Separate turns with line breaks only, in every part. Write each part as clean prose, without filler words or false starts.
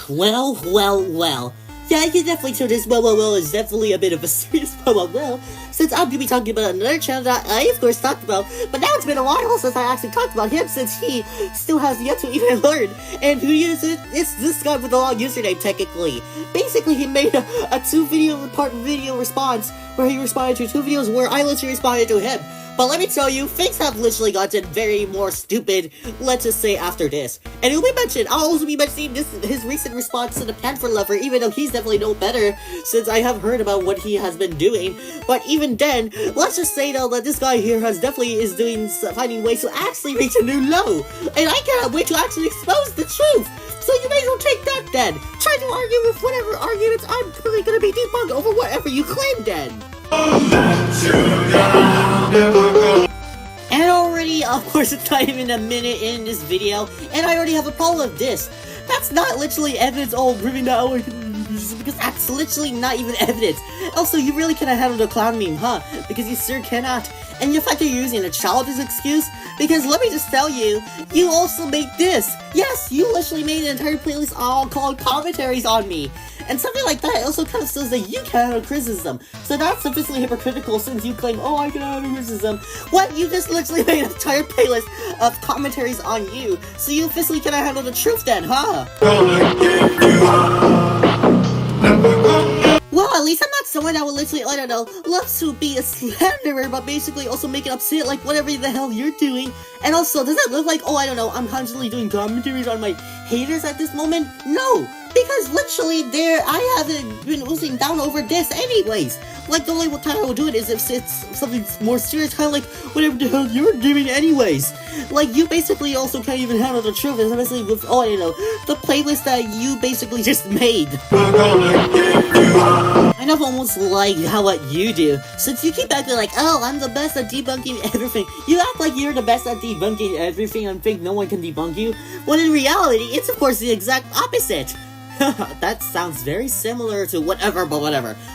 Well. Yeah, I can definitely tell this well is definitely a bit of a serious well, since I'm gonna be talking about another channel that I, of course, talked about, but now it's been a while since I actually talked about him, since he still has yet to even learn. And who is it? It's this guy with the long username, technically. Basically, he made a two-part video response, where he responded to two videos where I literally responded to him. But let me tell you, things have literally gotten very more stupid, let's just say, after this. And it will be mentioned, I'll also be mentioning his recent response to the Panther Lover, even though he's definitely no better, since I have heard about what he has been doing. But even then, let's just say though that this guy here finding ways to actually reach a new low. And I cannot wait to actually expose the truth. So you may as well take that then. Try to argue with whatever arguments I'm really gonna be debunked over whatever you claim then. And already, of course, it's not even a minute in this video, and I already have a problem with this. That's not literally evidence proving that, because that's literally not even evidence. Also, you really cannot handle the clown meme, huh? Because you sure cannot. And the fact that you're using a childish excuse, because let me just tell you, you also made this. Yes, you literally made an entire playlist all called commentaries on me. And something like that also kind of says that you can handle criticism. So that's sufficiently hypocritical since you claim, oh, I can handle criticism. What? You just literally made an entire playlist of commentaries on you. So you officially cannot handle the truth then, huh? Well, at least I'm not someone that would literally, I don't know, love to be a slanderer, but basically also make it upset like whatever the hell you're doing. And also, does it look like, oh, I don't know, I'm constantly doing commentaries on my haters at this moment? No! Because literally I haven't been losing down over this anyways. Like, the only time I would do it is if it's something more serious, kind of like whatever the hell you're doing anyways. Like, you basically also can't even handle the truth, especially with, oh, I don't know, the playlist that you basically just made. And I've almost liked what you do, since you keep acting like, oh, I'm the best at debunking everything. You act like you're the best at debunking everything and think no one can debunk you, when in reality, it's of course the exact opposite. That sounds very similar to whatever.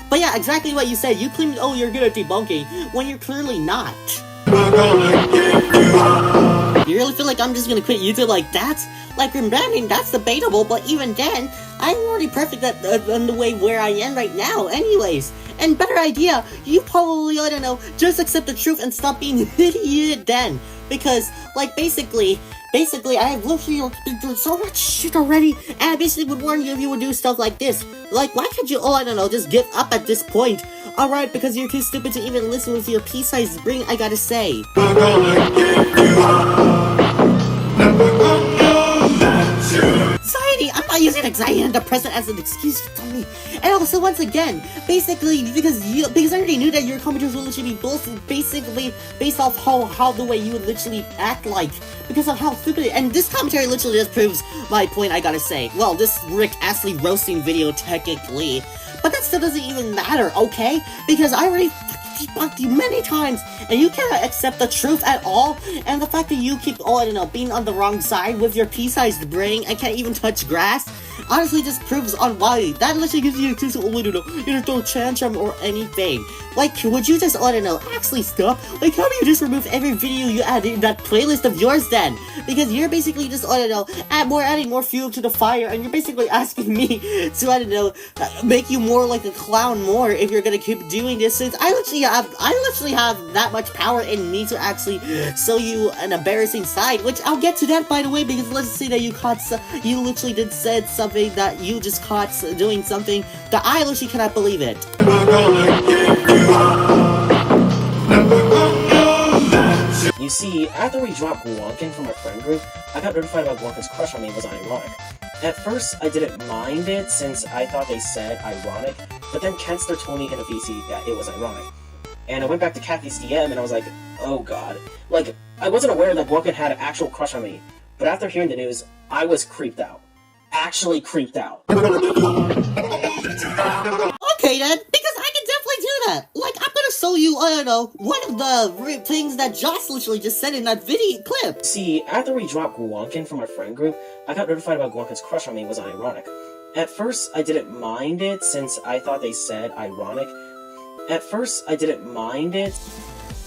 But yeah, exactly what you said. You claimed, oh, you're good at debunking, when you're clearly not. You really feel like I'm just gonna quit YouTube like that? Like, rebranding, that's debatable, but even then, I'm already perfect on the way where I am right now anyways. And better idea, you probably, I don't know, just accept the truth and stop being an idiot then. Because, like, basically, I have literally been doing so much shit already, and I basically would warn you if you would do stuff like this. Like, why can't you, oh, I don't know, just give up at this point? Alright, because you're too stupid to even listen with your pea-sized brain, I gotta say. Anxiety! I'm not using anxiety and depression as an excuse to me. And also, once again, basically, because I already knew that your commenters would literally be bullshit, basically based off how the way you would literally act like, because of how stupid it, and this commentary literally just proves my point, I gotta say. Well, this Rick Astley roasting video, technically, but that still doesn't even matter, okay? Because I already debunked you many times, and you cannot accept the truth at all, and the fact that you keep, oh, I don't know, being on the wrong side with your pea-sized brain and can't even touch grass, honestly just proves on why. That literally gives you an excuse to, oh, I don't know, you don't throw tantrum or anything. Like, would you just, I don't know, actually stop? Like, how do you just remove every video you add in that playlist of yours then? Because you're basically just, I don't know, adding more fuel to the fire, and you're basically asking me to, I don't know, make you more like a clown more if you're gonna keep doing this, since I literally have that much power in me to actually show you an embarrassing side, which I'll get to that, by the way, because let's say that you literally said something that you just caught doing something that I literally cannot believe it.
You see, after we dropped Wonkin from our friend group, I got notified about Wonkin's crush on me was ironic. At first, I didn't mind it since I thought they said ironic, but then Kenster told me in a VC that it was ironic. And I went back to Kathy's DM and I was like, oh god. Like, I wasn't aware that Wonkin had an actual crush on me, but after hearing the news, I was creeped out. Actually creeped out.
Okay then, because I can definitely do that. Like, I'm gonna show you, I don't know, one of the things that Josh literally just said in that video clip.
See, after we dropped Wonkin from our friend group, I got notified about Wonkin's crush on me was ironic. At first, I didn't mind it since I thought they said ironic. At first, I didn't mind it.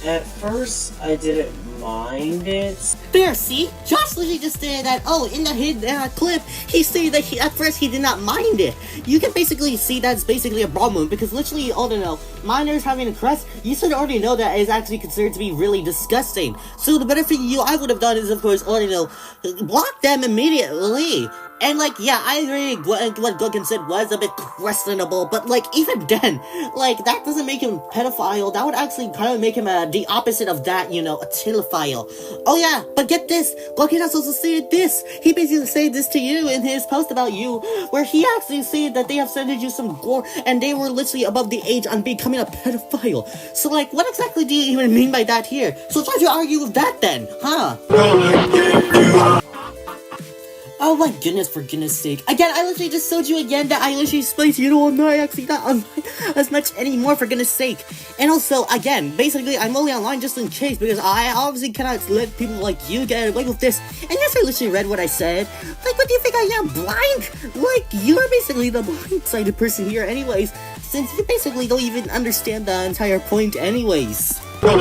At first, I didn't mind it.
There, see? Josh literally just stated that, oh, in that clip, he stated that at first he did not mind it. You can basically see that's basically a problem, because literally, I don't know, minors having a crest, you should already know that is actually considered to be really disgusting. So the better thing I would have done is, of course, I don't know, block them immediately. And, like, yeah, I agree what Guggen said was a bit questionable, but, like, even then, like, that doesn't make him a pedophile. That would actually kind of make him the opposite of that, you know, a telephile. Oh, yeah, but get this, Guggen has also stated this. He basically said this to you in his post about you, where he actually said that they have sent you some gore, and they were literally above the age on becoming a pedophile. So, like, what exactly do you even mean by that here? So try to argue with that then, huh? Oh my goodness, for goodness sake. Again, I literally just showed you again that I literally explained to you, I'm not actually not online as much anymore, for goodness sake. And also, again, basically, I'm only online just in case, because I obviously cannot let people like you get away with this. And yes, I literally read what I said. Like, what do you think I am, blind? Like, you're basically the blindsided person here anyways, since you basically don't even understand the entire point anyways. Well,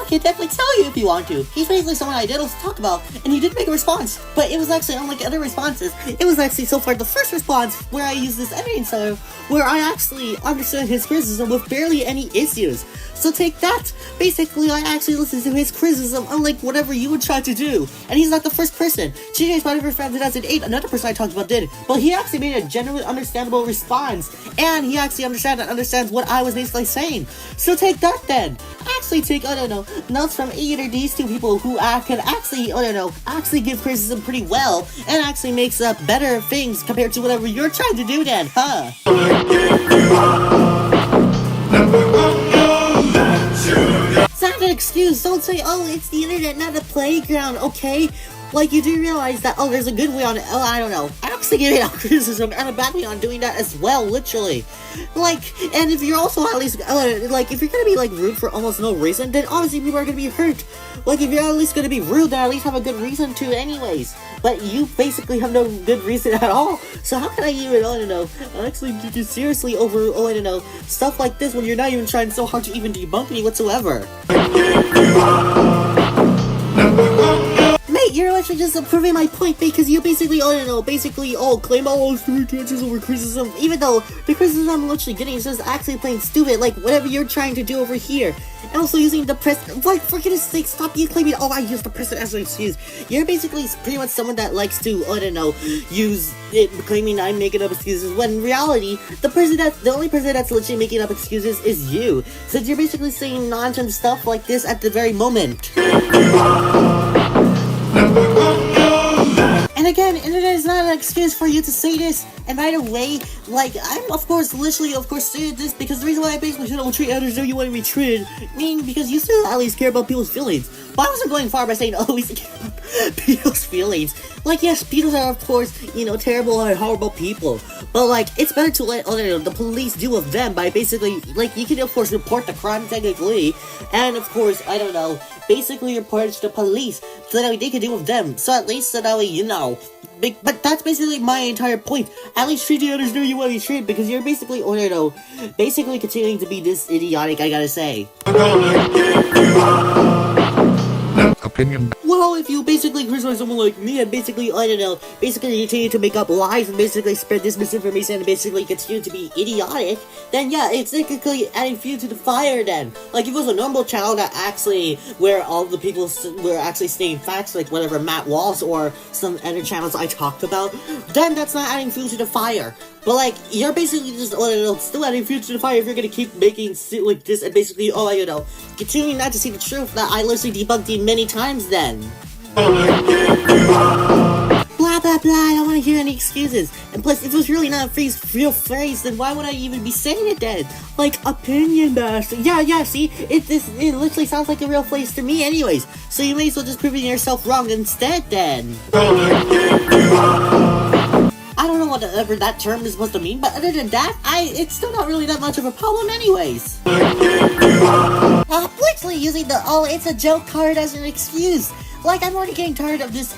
I can definitely tell you if you want to. He's basically someone I did also talk about, and he did make a response, but it was actually unlike other responses. It was actually so far the first response where I used this editing software where I actually understood his criticism with barely any issues. So take that. Basically, I actually listened to his criticism, unlike whatever you would try to do. And he's not the first person. TJ Spider-Man fan 2008, another person I talked about did, but he actually made a genuinely understandable response, and he actually understands what I was basically saying. So take that then. Actually take, I don't know, notes from either these two people who can actually, I don't know, actually give criticism pretty well, and actually makes better things compared to whatever you're trying to do then, huh? It's not an excuse. Don't say, oh, it's the internet, not a playground, okay? Like, you do realize that, oh, there's a good way on it. Oh, I don't know. I actually give it out criticism and a bad way on doing that as well, literally. Like, and if you're also at least, like, if you're gonna be, like, rude for almost no reason, then obviously people are gonna be hurt. Like, if you're at least gonna be rude, then at least have a good reason to anyways. But you basically have no good reason at all. So how can I even, I don't know, actually take you seriously over, oh, I don't know, stuff like this when you're not even trying so hard to even debunk me whatsoever? Mate, you're actually just proving my point because you basically, I don't know, claim all stupid chances over criticism, even though the criticism I'm literally getting is just actually plain stupid, like whatever you're trying to do over here. And also using the press, like, for goodness sake, stop you claiming, oh, I use the president as an excuse. You're basically pretty much someone that likes to, I don't know, use it, claiming I'm making up excuses, when in reality, the only person that's literally making up excuses is you, since you're basically saying nonsense stuff like this at the very moment. And again, internet is not an excuse for you to say this. And by the way, like, I'm of course saying this because the reason why I basically don't treat others how you want to be treated, because you still at least care about people's feelings. But I wasn't going far by saying, oh, we care about people's feelings. Like, yes, pedos are of course, you know, terrible and horrible people. But like, it's better to let the police deal with them by basically, like, you can of course report the crime technically, and of course, I don't know, basically report it to the police so that they can deal with them. So at least so that way, you know. But that's basically my entire point. At least treat the others how you want to be treated, because you're basically, basically continuing to be this idiotic, I gotta say.
Opinion.
Well, if you basically criticize someone like me and basically, basically continue to make up lies and basically spread this misinformation and basically continue to be idiotic, then yeah, it's technically adding fuel to the fire then. Like, if it was a normal channel that actually, where all the people were actually stating facts, like whatever Matt Walsh or some other channels I talked about, then that's not adding fuel to the fire. But like, you're basically just, still adding fuel to the fire if you're gonna keep making shit like this and basically, continuing not to see the truth that I literally debunked you many times then. Blah blah blah, I don't want to hear any excuses. And plus, if it was really not a real phrase, then why would I even be saying it then? Like, opinion bashing. Yeah, see? It literally sounds like a real phrase to me anyways. So you may as well just prove yourself wrong instead then. I don't know whatever that term is supposed to mean, but other than that, it's still not really that much of a problem anyways. Literally using the, it's a joke card as an excuse. Like, I'm already getting tired of this,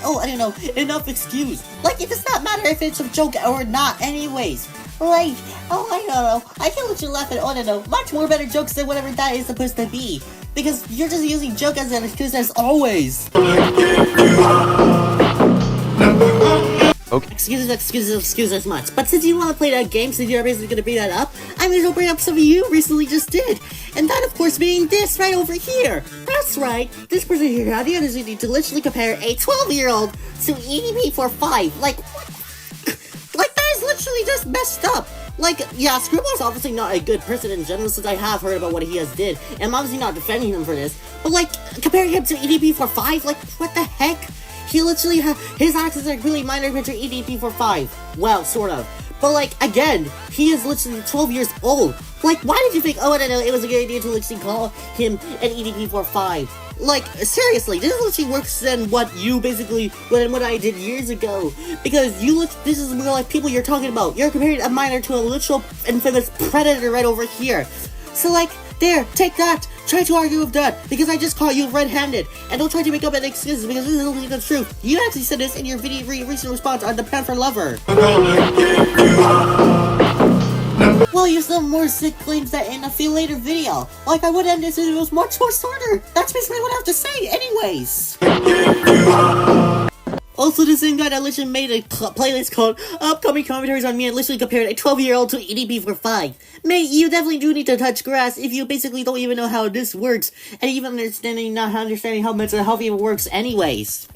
enough excuse. Like, it does not matter if it's a joke or not anyways. Like, oh, I don't know. I can let you laugh at, oh, I don't know, much more better jokes than whatever that is supposed to be. Because you're just using joke as an excuse as always.
Okay.
Excuses much. But since you want to play that game, since you're basically going to bring that up, I'm going to bring up something you recently just did. And that, of course, being this right over here. That's right. This person here had the opportunity to literally compare a 12-year-old to EDP45. Like, what? Like, that is literally just messed up. Like, yeah, Screwball's obviously not a good person in general, since I have heard about what he has did, and I'm obviously not defending him for this, but, like, comparing him to EDP45, like, what the heck? He literally his accents are really minor compared to EDP45. Well, sort of. But, like, again, he is literally 12 years old. Like, why did you think, oh, I don't know, it was a good idea to literally call him an EDP45? Like, seriously, this is literally worse than what you basically, what I did years ago. Because this is real life people you're talking about. You're comparing a minor to a literal infamous predator right over here. So, like, there, take that. Try to argue with that, because I just caught you red-handed. And don't try to make up any excuses, because this is only the truth. You actually said this in your video recent response on the Panther Lover. Well, you still have more sick claims that in a few later video. Like, I would end this if it was much more shorter. That's basically what I have to say, anyways. Also, the same guy that literally made a playlist called Upcoming Commentaries on Me and literally compared a 12-year-old to EDP45. Mate, you definitely do need to touch grass if you basically don't even know how this works, and even not understanding how mental health even works anyways.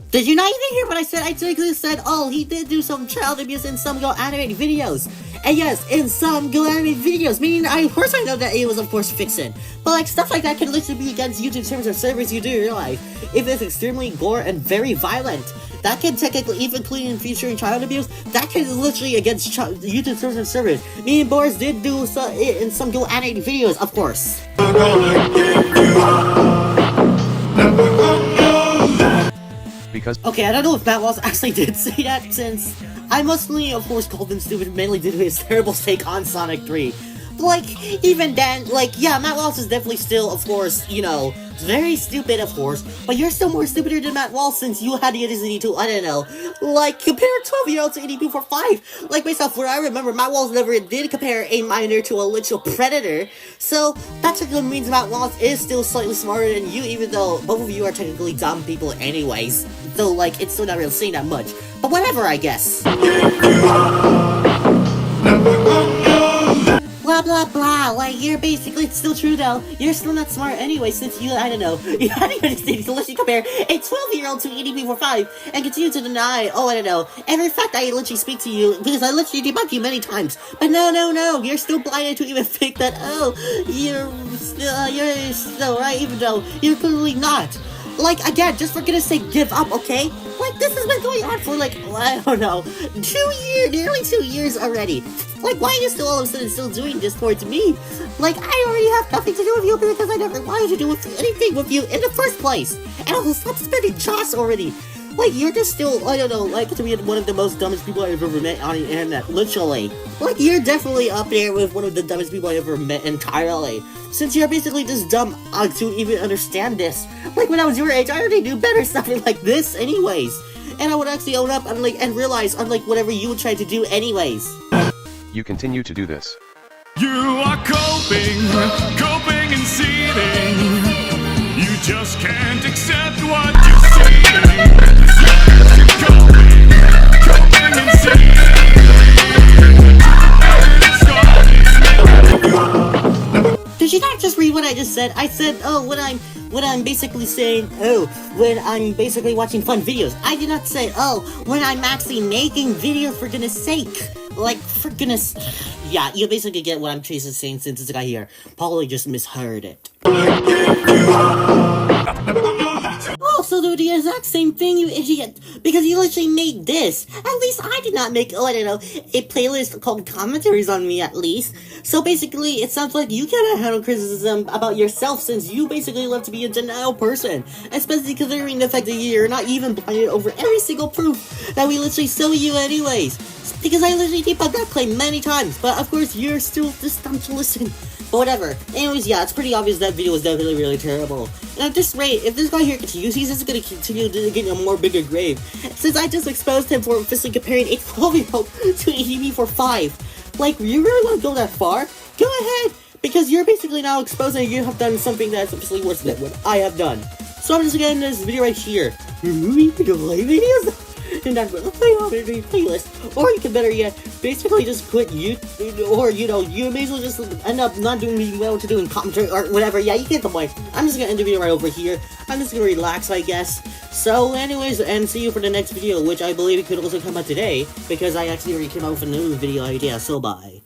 Did you not even hear what I said? I technically said, oh, he did do some child abuse in some Go animated videos. And yes, in some Go animated videos, meaning of course I know that it was of course fiction. But like stuff like that can literally be against YouTube terms of service, you do realize. If it's extremely gore and very violent, that can technically, even including featuring child abuse, that can literally against YouTube terms of service. Me and Boris did do it in some Go animated videos, of course.
Because
okay, I don't know if Matt Walsh actually did say that, since I mostly, of course, called him stupid mainly due to his terrible take on Sonic 3. But, like, even then, like, yeah, Matt Walsh is definitely still, of course, you know, very stupid, of course, but you're still more stupider than Matt Walsh since you had the ability to, I don't know, like, compare a 12-year-old to EDP45. Like myself, where I remember, Matt Walsh never did compare a minor to a literal predator, so that technically means Matt Walsh is still slightly smarter than you, even though both of you are technically dumb people anyways, though, like, it's still not really saying that much. But whatever, I guess. Blah blah blah, like, you're basically, it's still true though, you're still not smart anyway, since you, I don't know, you had to literally compare a 12-year-old to EDP45, and continue to deny, oh, I don't know, every fact I literally speak to you, because I literally debunk you many times, but no, you're still blinded to even think that, oh, you're still right, even though you're clearly not. Like, again, just for goodness sake, give up, okay? Like, this has been going on for, like, I don't know, nearly 2 years already. Like, why are you still all of a sudden still doing this towards me? Like, I already have nothing to do with you because I never wanted to do anything with you in the first place. And also, stop spending Joss already. Like, you're just still, I don't know, like, to be one of the most dumbest people I've ever met on the internet, literally. Like, you're definitely up there with one of the dumbest people I ever met entirely. Since you're basically just dumb to even understand this. Like, when I was your age, I already knew better stuff like this anyways. And I would actually own up and, like, and realize, unlike whatever you would try to do anyways.
You continue to do this.
You are coping and seething. You just can't accept what you see. Coping and seething.
Did you not just read what I just said? I said, oh, when I'm basically saying, oh, when I'm basically watching fun videos. I did not say, oh, when I'm actually making videos, for goodness sake. Like, for goodness... Yeah, you basically get what I'm chasing saying since this guy here probably just misheard it. Also do the exact same thing, you idiot, because you literally made this. At least I did not make, oh, I don't know, a playlist called Commentaries on Me, at least. So basically, it sounds like you cannot handle criticism about yourself since you basically love to be a denial person. Especially considering the fact that you're not even blinded over every single proof that we literally show you anyways. Because I literally debunked that claim many times, but of course you're still just dumb to listen. But whatever. Anyways, yeah, it's pretty obvious that video was definitely really terrible. And at this rate, if this guy here continues, he's just gonna continue to get a more bigger grave. Since I just exposed him for officially comparing a 12-year-old to a EV45. Like, you really want to go that far? Go ahead! Because you're basically now exposing you have done something that's officially worse than what I have done. So I'm just gonna end this video right here. Movie delay videos? And I'm gonna play on a playlist. Or you can better yet, basically just quit YouTube, or you may as well just end up not doing well to do in commentary or whatever. Yeah, you get the point. I'm just gonna end the video right over here. I'm just gonna relax, I guess. So anyways, and see you for the next video, which I believe it could also come out today, because I actually already came out with a new video idea, so bye.